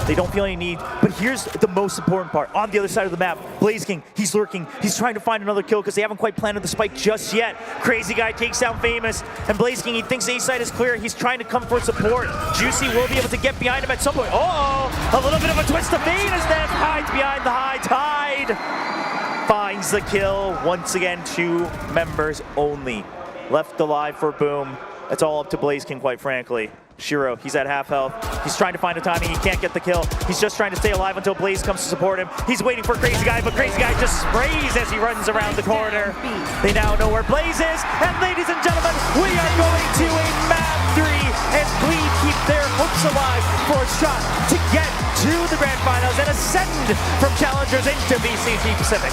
Speaker 3: They don't feel any need, but here's the most important part. On the other side of the map, BlazeKing, he's lurking. He's trying to find another kill because they haven't quite planted the spike just yet. crazyguy takes down famouz, and BlazeKing, he thinks A side is clear. He's trying to come for support. Juicy will be able to get behind him at some point. Oh, a little bit of a twist of fate as Neff hides behind the high tide. Finds the kill. Once again, 2 members only left alive for Boom. It's all up to BlazeKing, quite frankly. Shiro, he's at half health. He's trying to find a timing. He can't get the kill. He's just trying to stay alive until Blaze comes to support him. He's waiting for crazyguy, but crazyguy just sprays as he runs around the corner. They now know where Blaze is. And ladies and gentlemen, we are going to a map 3 as Bleed keep their hopes alive for a shot to get to the grand finals and ascend from challengers into VCT Pacific.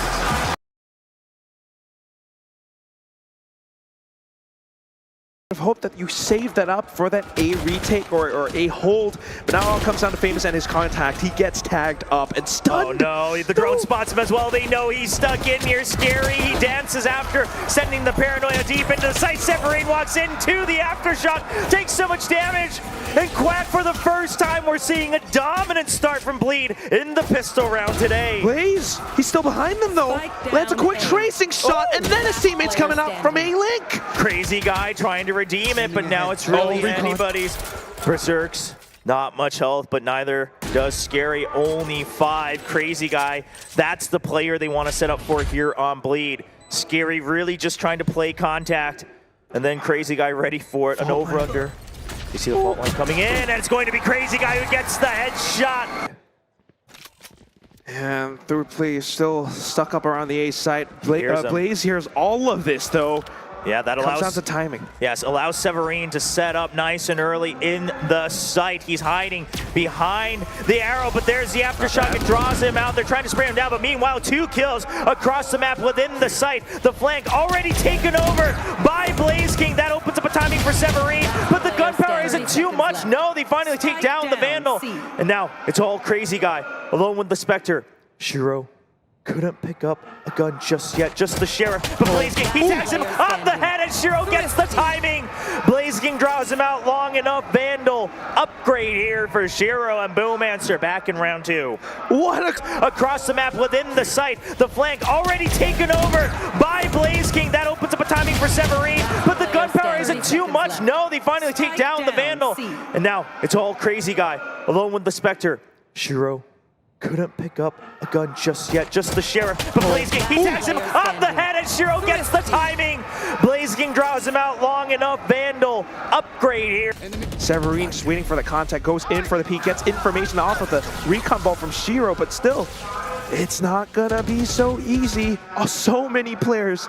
Speaker 2: Hope that you save that up for that A retake or A hold, but now it all comes down to famouz and his contact. He gets tagged up and stunned.
Speaker 3: Oh no, the drone spots him as well. They know he's stuck in here. Scary, he dances after, sending the paranoia deep into the site. SEVERiNE walks into the aftershock, takes so much damage, and Quack, for the first time, we're seeing a dominant start from Bleed in the pistol round today.
Speaker 2: Blaze, he's still behind them though. Lands a quick tracing shot, and then his teammate's coming up from A-Link.
Speaker 3: crazyguy trying to redeem it, but now it's really anybody's. BerserX, not much health, but neither does Scary. Only 5. crazyguy, that's the player they want to set up for here on Bleed. Scary really just trying to play contact, and then crazyguy ready for it. An over-under. You see the fault line coming in, and it's going to be crazyguy who gets the headshot.
Speaker 2: And third play is still stuck up around the A site. Blaze hears all of this though.
Speaker 3: Yeah, that allows...
Speaker 2: Comes down to timing.
Speaker 3: Yes, allows SEVERiNE to set up nice and early in the site. He's hiding behind the arrow, but there's the aftershock. It draws him out. They're trying to spray him down, but meanwhile, 2 kills across the map within the site. The flank already taken over by BlazeKing. That opens up a timing for SEVERiNE, but the gunpowder isn't too much. No, they finally take down the Vandal. And now it's all crazyguy alone with the Spectre. Shiro couldn't pick up a gun just yet, just the Sheriff, but BlazeKing, he tags him on the head, and Shiro gets the timing. BlazeKing draws him out long enough. Vandal upgrade here for Shiro, and Boomancer back in round 2. Across the map within the site, the flank already taken over by BlazeKing. That opens up a timing for SEVERiNE, but the gun firepower isn't too much. No, they finally take down the Vandal. And now it's all Crazy Guy alone with the Spectre. Shiro couldn't pick up a gun just yet, just the Sheriff. But BlazingKing, he tags him on the head and Shiro gets the timing. BlazingKing draws him out long enough. Vandal upgrade here.
Speaker 2: SEVERiNE just waiting for the contact, goes in for the peek, gets information off of the recon ball from Shiro, but still, it's not gonna be so easy. Oh, so many players.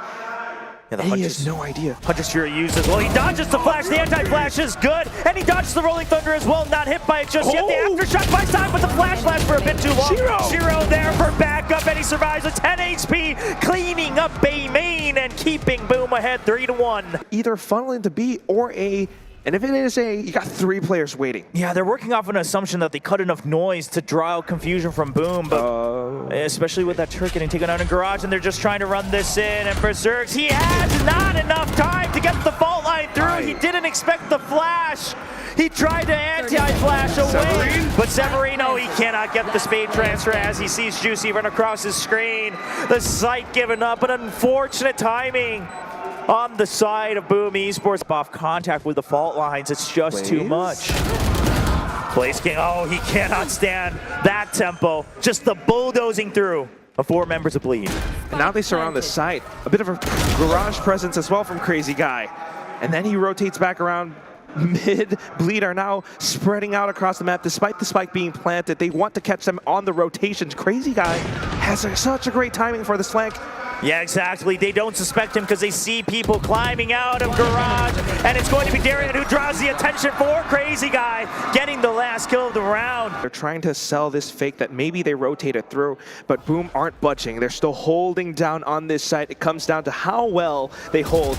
Speaker 3: Yeah,
Speaker 2: he has no idea.
Speaker 3: Huntress Shiro uses, well, he dodges the flash, the anti-flash is good, and he dodges the Rolling Thunder as well, not hit by it just yet. The aftershock buys time, but the flash lasts for a bit too long. Shiro there for backup, and he survives with 10 HP, cleaning up Bay main and keeping Boom ahead 3-1.
Speaker 2: Either funneling to B or A, and if it is A, you got 3 players waiting.
Speaker 3: Yeah, they're working off an assumption that they cut enough noise to draw out confusion from Boom, but especially with that turret getting taken out in Garage, and they're just trying to run this in, and BerserX, he has not enough time to get the fault line through. He didn't expect the flash. He tried to anti-flash away, but SEVERiNE, oh, he cannot get the spade transfer as he sees Juicy run across his screen. The sight given up, but unfortunate timing on the side of Boom eSports. Off contact with the fault lines, it's just too much. BlazingKing, oh, he cannot stand that tempo. Just the bulldozing through of 4 members of Bleed.
Speaker 2: And now they surround the site. A bit of a Garage presence as well from Crazy Guy. And then he rotates back around. Mid, Bleed are now spreading out across the map despite the spike being planted. They want to catch them on the rotations. Crazy Guy has such a great timing for this flank.
Speaker 3: Yeah, exactly. They don't suspect him because they see people climbing out of Garage, and it's going to be Deryeon who draws the attention for Crazy Guy, getting the last kill of the round.
Speaker 2: They're trying to sell this fake that maybe they rotated through, but Boom aren't budging. They're still holding down on this site. It comes down to how well they hold.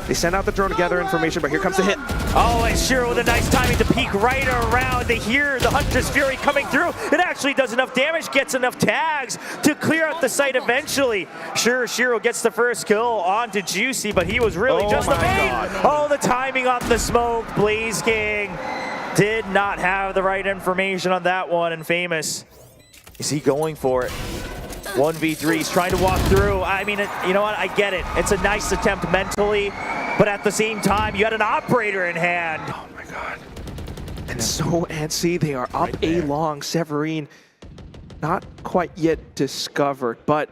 Speaker 2: They send out the drone to gather information, but here comes the hit.
Speaker 3: Oh, and Shiro with a nice timing to peek right around. They hear the Huntress Fury coming through. It actually does enough damage, gets enough tags to clear out the site eventually. Sure, Shiro gets the first kill onto Juicy, but he was really just the main. Oh, the timing on the smoke. BlazingKing did not have the right information on that one, and Famous, is he going for it? 1v3, he's trying to walk through. I mean, you know what, I get it. It's a nice attempt mentally, but at the same time, you had an operator in hand.
Speaker 2: Oh my God. And so antsy, they are up A long. SEVERiNE, not quite yet discovered, but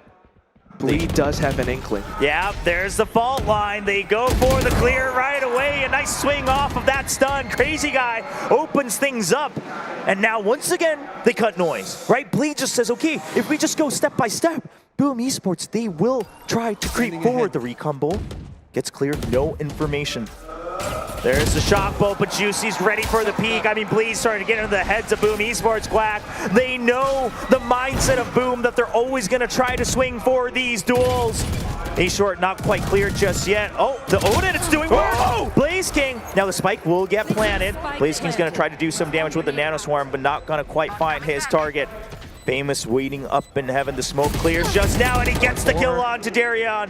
Speaker 2: Bleed does have an inkling.
Speaker 3: Yeah, there's the fault line. They go for the clear right away. A nice swing off of that stun. Crazy Guy opens things up. And now, once again, they cut noise, right? Bleed just says, okay, if we just go step by step, Boom eSports, they will try to creep forward. The recon bolt gets cleared, no information. There's the shock bolt, but Juicy's ready for the peak. I mean, Bleed's starting to get into the heads of Boom eSports, Quack. They know the mindset of Boom, that they're always going to try to swing for these duels. A short, not quite clear just yet. Oh, the Odin, it's doing work. Oh, BlazingKing. Now the spike will get planted. BlazingKing's going to try to do some damage with the Nano Swarm, but not going to quite find his target. Famous waiting up in heaven. The smoke clears just now, and he gets the kill on to Deryeon.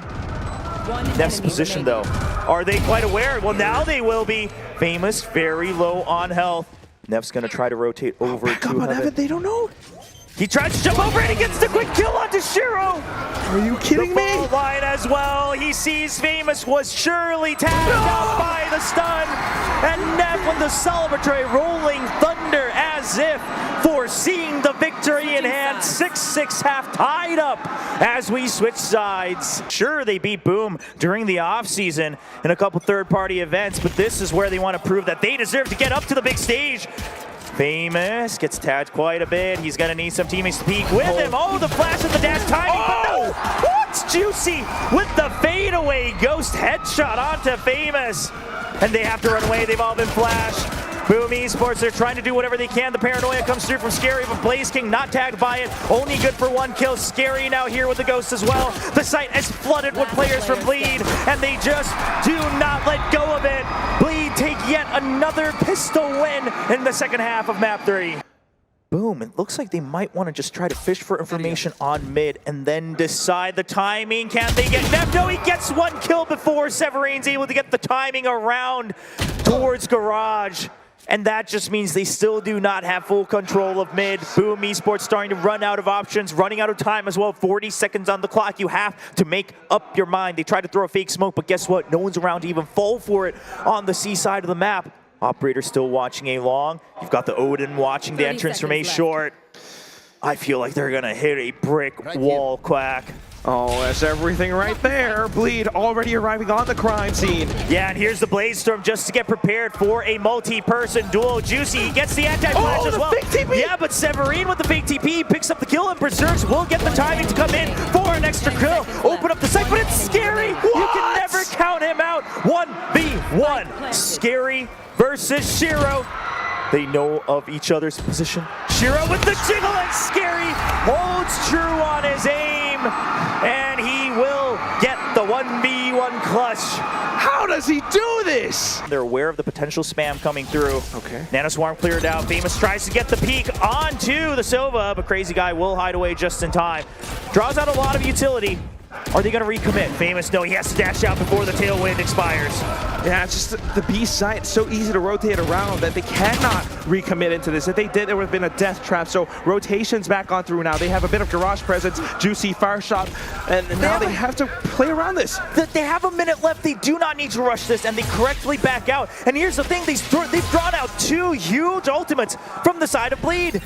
Speaker 3: Neff's position, though. Are they quite aware? Well, now they will be. Famous, very low on health. Neff's going to try to rotate over to heaven.
Speaker 2: They don't know.
Speaker 3: He tries to jump over and he gets the quick kill onto Shiro.
Speaker 2: Are you kidding me?
Speaker 3: The line as well. He sees Famous was surely tagged out by the stun. And Neff with the celebratory rolling thunder as if foreseeing the victory in hand. 6-6 half tied up as we switch sides. Sure, they beat Boom during the offseason in a couple third-party events, but this is where they want to prove that they deserve to get up to the big stage. Famous gets tagged quite a bit. He's going to need some teammates to peek with him. Oh, the flash of the dash timing, but no! What? Juicy with the fadeaway ghost headshot onto Famous. And they have to run away. They've all been flashed. Boom eSports, they're trying to do whatever they can. The paranoia comes through from sScary, but BlazingKing not tagged by it. Only good for 1 kill. sScary now here with the ghost as well. The site is flooded with players from Bleed, and they just do not let go of it. Bleed take yet another pistol win in the second half of map 3. Boom, it looks like they might want to just try to fish for information on mid and then decide the timing. Can they get Neff? No, he gets 1 kill before SEVERiNE's able to get the timing around towards Garage. and that just means they still do not have full control of mid. Boom eSports starting to run out of options, running out of time as well. 40 seconds on the clock. You have to make up your mind. They tried to throw a fake smoke, but guess what? No one's around to even fall for it on the C side of the map. Operator still watching A long. You've got the Odin watching the entrance from A short. I feel like they're gonna hit a brick wall, Quack.
Speaker 2: Oh, that's everything right there. Bleed already arriving on the crime scene.
Speaker 3: Yeah, and here's the Blaze Storm just to get prepared for a multi-person duel. Juicy, he gets the anti-flash as well.
Speaker 2: Fake TP.
Speaker 3: Yeah, but SEVERiNE with the fake TP picks up the kill, and BerserX will get the timing to come in for an extra kill. Open up the site, but it's SScary.
Speaker 2: What?
Speaker 3: You can never count him out. 1v1. SScary versus Shiro. They know of each other's position. Shiro with the jiggle, and SScary holds true on his aim, and he will get the 1v1 clutch.
Speaker 2: How does he do this?
Speaker 3: They're aware of the potential spam coming through.
Speaker 2: Okay.
Speaker 3: Nanoswarm cleared out. Famouz tries to get the peek onto the Sova, but crazyguy will hide away just in time. Draws out a lot of utility. Are they going to recommit? Famouz, no, he has to dash out before the tailwind expires.
Speaker 2: Yeah, it's just the B site. It's so easy to rotate around that they cannot recommit into this. If they did, it would have been a death trap. So rotations back on through now. They have a bit of garage presence, juicy fire shot, and now they have to play around this.
Speaker 3: They have a minute left. They do not need to rush this, and they correctly back out. And here's the thing, they've drawn out 2 huge ultimates from the side of Bleed.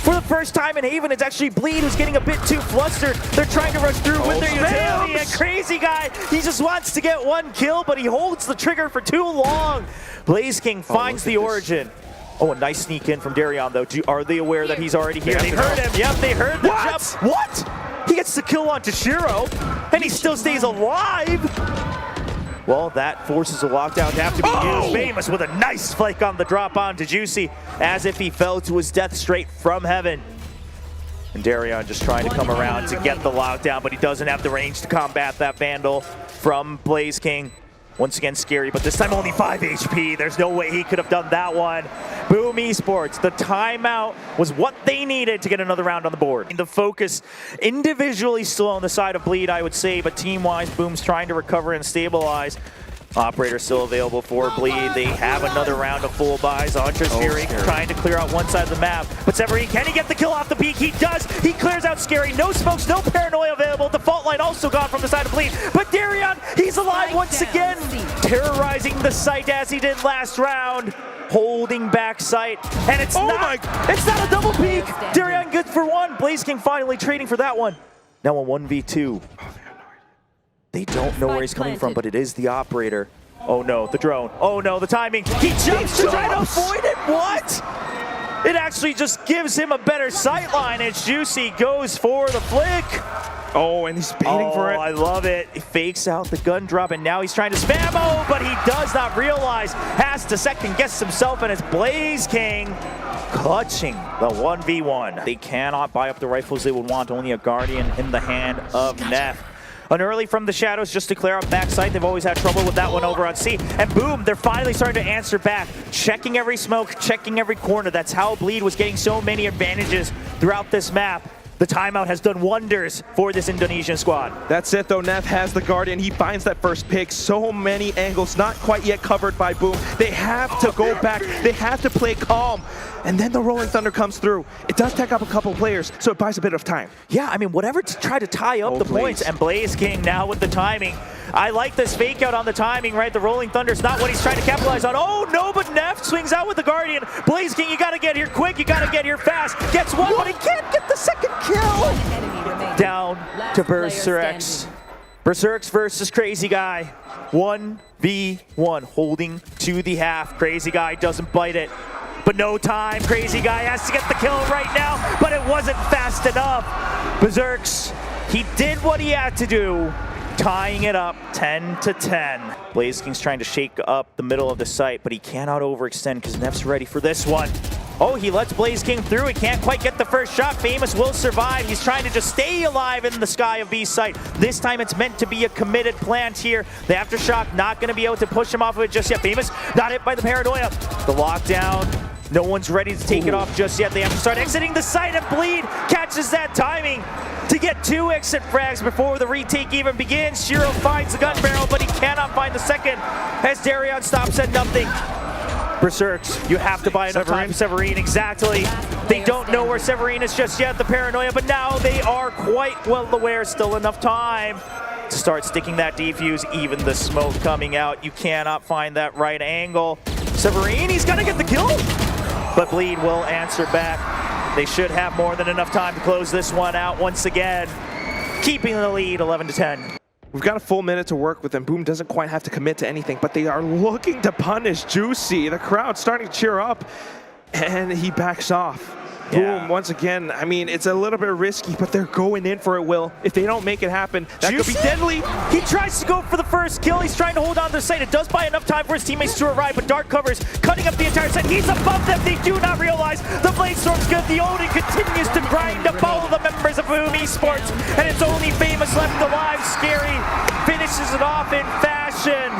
Speaker 3: For the first time in Haven, it's actually Bleed who's getting a bit too flustered. They're trying to rush through with their utility, and crazyguy, he just wants to get 1 kill, but he holds the trigger for too long. BlazKing finds the origin. Oh, a nice sneak in from Deryeon, though. Are they aware that he's already here? They heard him. Yep, they heard the jump. What? He gets the kill onto Shiro, and he still stays alive. Well, that forces a lockdown to have to be used. Famouz with a nice flake on the drop onto Juicy, as if he fell to his death straight from heaven. And Deryeon just trying to come around to get the lockdown, but he doesn't have the range to combat that Vandal from BlazKing. Once again, SScary, but this time only 5 HP. There's no way he could have done that one. Boom eSports, the timeout was what they needed to get another round on the board. The focus individually still on the side of Bleed, I would say, but team-wise, Boom's trying to recover and stabilize. Operator still available for Bleed. They have another round of full buys. SScary trying to clear out one side of the map. But SEVERiNE, can he get the kill off the peak? He does. He clears out SScary. No smokes, no paranoia available. The fault line also gone from the side of Bleed. But Deryeon, he's alive once again. Terrorizing the site as he did last round. Holding back sight. And it's not a double peak. Deryeon good for 1. BlazKing finally trading for that one. Now a 1v2. They don't know where he's coming from, but it is the operator. Oh no, the drone. Oh no, the timing. He jumps to try to avoid it. What? It actually just gives him a better sight line as Juicy goes for the flick.
Speaker 2: Oh, and he's baiting for it.
Speaker 3: I love it. He fakes out the gun drop, and now he's trying to spam. Oh, but he does not realize. Has to second guess himself, and it's BlazKing clutching the 1v1. They cannot buy up the rifles they would want. Only a Guardian in the hand of Neff. An early from the shadows just to clear up backside. They've always had trouble with that one over on C. And boom, they're finally starting to answer back. Checking every smoke, checking every corner. That's how Bleed was getting so many advantages throughout this map. The timeout has done wonders for this Indonesian squad.
Speaker 2: That's it though, Neff has the Guardian. He finds that first pick. So many angles, not quite yet covered by Boom. They have to go back. They have to play calm. And then the Rolling Thunder comes through. It does take up a couple players, so it buys a bit of time.
Speaker 3: Yeah, I mean, whatever to try to tie up the points. And BlazKing now with the timing. I like this fake out on the timing, right? The Rolling Thunder's not what he's trying to capitalize on. Oh no, but Neff swings out with the Guardian. BlazKing, you gotta get here quick, you gotta get here fast. Gets one, but he can't get the second kill. Down to BerserX. BerserX versus crazyguy. 1v1, holding to the half. crazyguy doesn't bite it. But no time. crazyguy has to get the kill right now, but it wasn't fast enough. BerserX, he did what he had to do, tying it up 10-10. BlazKing's trying to shake up the middle of the site, but he cannot overextend because Neff's ready for this one. Oh, he lets BlazKing through. He can't quite get the first shot. Famouz will survive. He's trying to just stay alive in the sky of B site. This time it's meant to be a committed plant here. The Aftershock not going to be able to push him off of it just yet. Famouz not hit by the paranoia. The lockdown. No one's ready to take it off just yet. They have to start exiting the site, and Bleed catches that timing to get 2 exit frags before the retake even begins. Shiro finds the gun barrel, but he cannot find the second as Deryeon stops at nothing. BerserX, you have to buy enough time for SEVERiNE, exactly. They don't know where SEVERiNE is just yet, the paranoia, but now they are quite well aware, still enough time to start sticking that defuse, even the smoke coming out. You cannot find that right angle. SEVERiNE, he's gonna get the kill, but Bleed will answer back. They should have more than enough time to close this one out once again, keeping the lead 11-10.
Speaker 2: We've got a full minute to work with, and Boom doesn't quite have to commit to anything, but they are looking to punish Juicy. The crowd's starting to cheer up, and he backs off.
Speaker 3: Yeah.
Speaker 2: Boom, once again, I mean, it's a little bit risky, but they're going in for it, Will. If they don't make it happen, that could be deadly.
Speaker 3: He tries to go for the first kill. He's trying to hold on to the site. It does buy enough time for his teammates to arrive, but Dark covers, cutting up the entire site. He's above them. They do not realize the Blade Storm's good. The Odin continues to grind up all of the members of Boom eSports, and it's only famouz left alive. Scary finishes it off in fashion,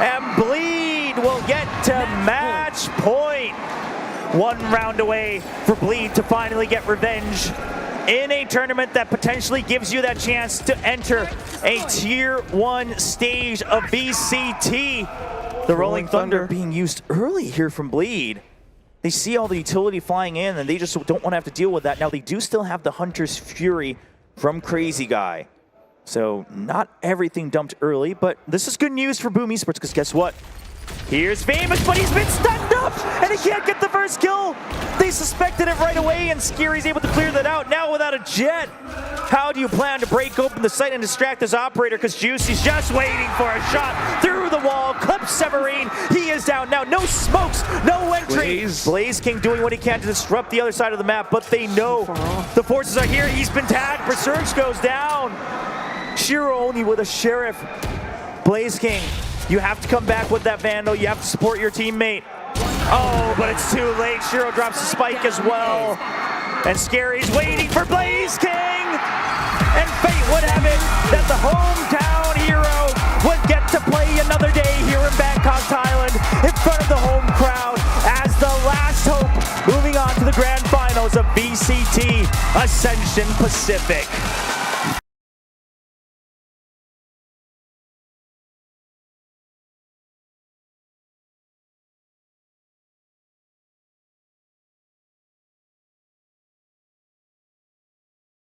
Speaker 3: and Bleed will get to match point. One round away for Bleed to finally get revenge in a tournament that potentially gives you that chance to enter a Tier 1 stage of VCT. The Rolling Thunder being used early here from Bleed. They see all the utility flying in, and they just don't want to have to deal with that. Now, they do still have the Hunter's Fury from crazyguy. So not everything dumped early, but this is good news for Boom eSports, because guess what? Here's famouz, but he's been stunned up, and he can't get the first kill. They suspected it right away, and Scary's able to clear that out. Now without a jet, how do you plan to break open the site and distract this operator? Because Juicy's just waiting for a shot through the wall. Clips SEVERiNE. He is down now. No smokes, no entry. Blaze King doing what he can to disrupt the other side of the map, but they know the forces are here. He's been tagged. BerserX goes down. Shiro only with a Sheriff. Blaze King, you have to come back with that Vandal. You have to support your teammate. Oh, but it's too late. Shiro drops the spike as well. And Scary's waiting for Blaze King. And fate would have it that the hometown hero would get to play another day here in Bangkok, Thailand, in front of the home crowd as the last hope moving on to the grand finals of VCT Ascension Pacific.